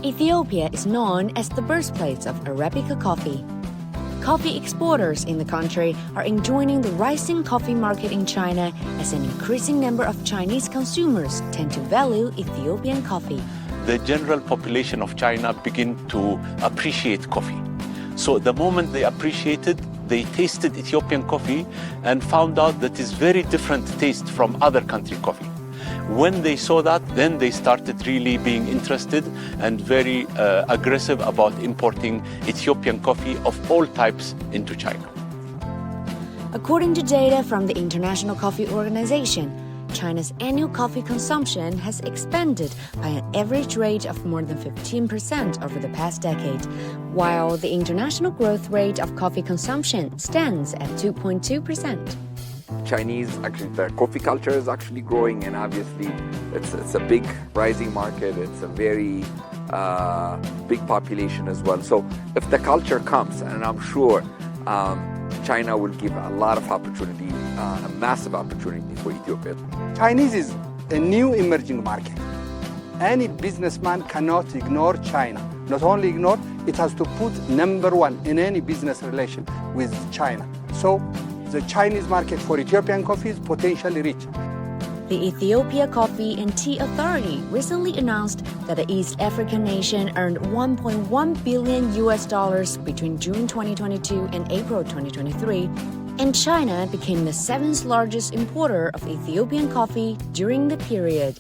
Ethiopia is known as the birthplace of Arabica coffee. Coffee exporters in the country are enjoying the rising coffee market in China as an increasing number of Chinese consumers tend to value Ethiopian coffee. The general population of China begin to appreciate coffee. So the moment they appreciated, they tasted Ethiopian coffee and found out that it's very different taste from other country coffee. When they saw that, then they started really being interested and very aggressive about importing Ethiopian coffee of all types into China. According to data from the International Coffee Organization, China's annual coffee consumption has expanded by an average rate of more than 15% over the past decade, while the international growth rate of coffee consumption stands at 2.2%. Chinese, actually, the coffee culture is actually growing, and obviously it's a big rising market. It's a very big population as well. So if the culture comes, and I'm sure China will give a lot of opportunity, a massive opportunity for Ethiopia. Chinese is a new emerging market. Any businessman cannot ignore China. Not only ignore, it has to put number one in any business relation with China. So the Chinese market for Ethiopian coffee is potentially rich. The Ethiopia Coffee and Tea Authority recently announced that the East African nation earned $1.1 billion between June 2022 and April 2023, and China became the seventh largest importer of Ethiopian coffee during the period.